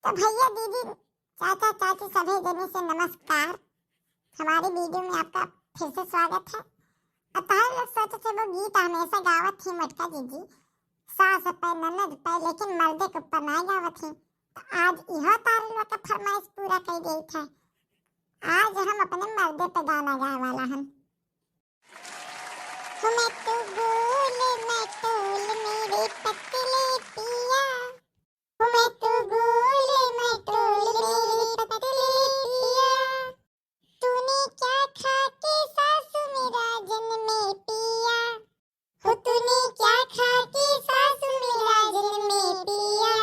तो भैया दीदी चाचा चाची सभी जने से नमस्कार। हमारी वीडियो में आपका फिर से स्वागत है। अतः लोग सोचे थे वो गीत हमेशा गावत थी मटका जीजी, सास पे ननद पे, लेकिन मर्दे के ऊपर नहीं गावत थी। तो आज यह तारे लोग का फरमाइश पूरा कर गई था। आज हम अपने मर्दे पे गाना गाए वाला हम। मैं तो गोल मैं टोल मेरे पतले पिया, मैं तो गोल मैं टोल मेरे पतले पिया। तूने क्या खा के सासू मेरा जन्मे पिया, हो तूने क्या खा के सासू मेरा जन्मे पिया।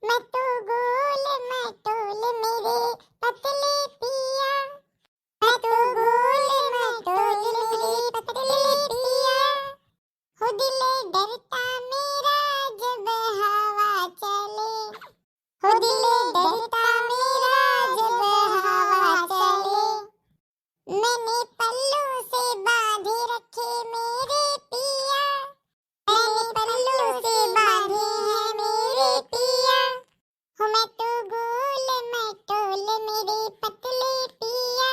मैं तो गोल मैं टोल मेरे पतले पिया, मैं तो गोल मैं टोल मेरे पतले पिया। हो दिल डरता मेरा जब हवा चले, हो दिल डरता मेरा जब हवा चले। मैंने पल्लू से बांधे रखे मेरे पिया, मैंने पल्लू से बांधे हैं मेरे पिया। हो मैं तो गोल मैं टोल मेरे पतले पिया,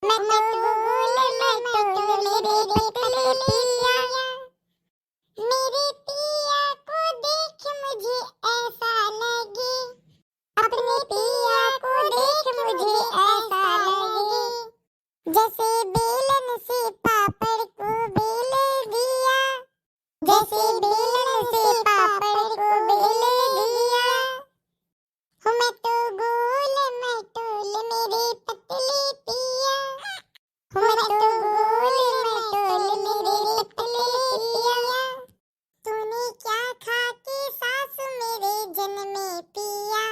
मैं तो गोल मैं टोल मेरे पतले पिया। मेरे पिया को देख मुझे ऐसा लगे, अपने पिया को देख मुझे ऐसा लगे, जैसे बेलन से पापड़ को बेल दिया, जैसे बेलन से पापड़ को बेल दिया। हो मैं तो गोल मैं टोल मेरे पतले पिया, हो मैं तो गोल मैं टोल मेरे पतले पिया। तूने क्या खा के सासू मेरे जन्मे पिया,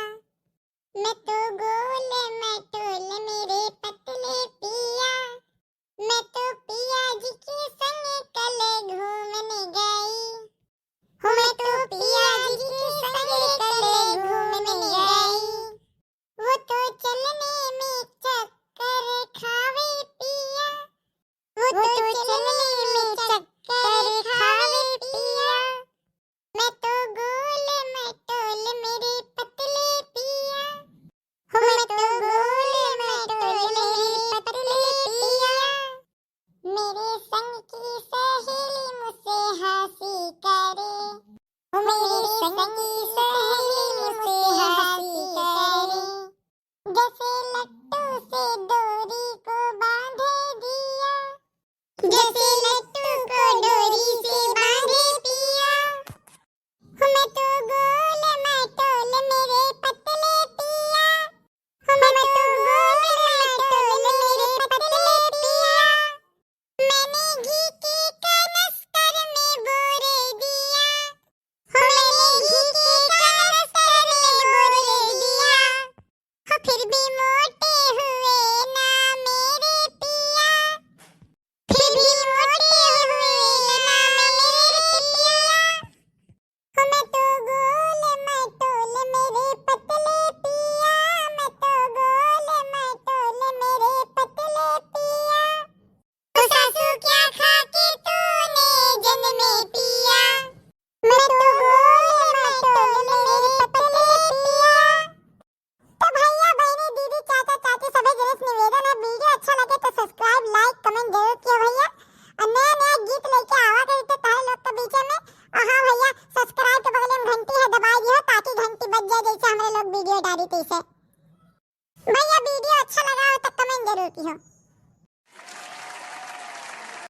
मैं तो गोल मैं टोल मेरे पतले पिया। मैं तो पिया जी के संग कल घूमने गई, हो मैं तो पिया जी के संग कल घूमने गई। वो तो चलने में चक्कर खावे पिया, वो तो चलने में चक्कर खावे पिया। मैं तो गोल मैं टोल मेरे पतले पिया, हो मैं तो गोल मैं टोल मेरे पतले पिया। मेरे संग की सहेली मुझसे हंसी करे, हो मेरे संग की सहेली मुझसे हंसी करे, जैसे लट्टू से डोरी को बांधे दिया, जैसे लट्टू को डोरी से बांधे पिया। हो मैं तो गोल मैं टोल मेरे पतले पिया, हो मैं तो गोल मैं टोल मेरे पतले पिया। मैंने घी के कनस्तर में बोर दिया, हो मैंने घी के कनस्तर में बोर दिया। हो फिर भी मोटे हुए ना मेरे पिया, फिर भी मोटे हुए ना मेरे पिया। हो मैं तो गोल मैं टोल मेरे पतले पिया, मैं तो गोल मैं टोल मेरे पतले पिया। ओ सासू क्या खा के तूने जन्मे पिया, मैं तो गोल मैं टोल मेरे पतले पिया। तो भैया बहनी दीदी चाचा चाची सभी जने से निवेदन है, वीडियो अच्छा लगे तो सब्सक्राइब लाइक कमेंट जरूर कियो भैया। और नया नया गीत लेके आवा करी तो तारे लोग के बीच में। और हाँ भैया सब्सक्राइब के बगल में घंटी है दबा दियो ताकि घंटी बज जाए जैसे हमारे लोग वीडियो डाली तो इसे। भैया वीडियो अच्छा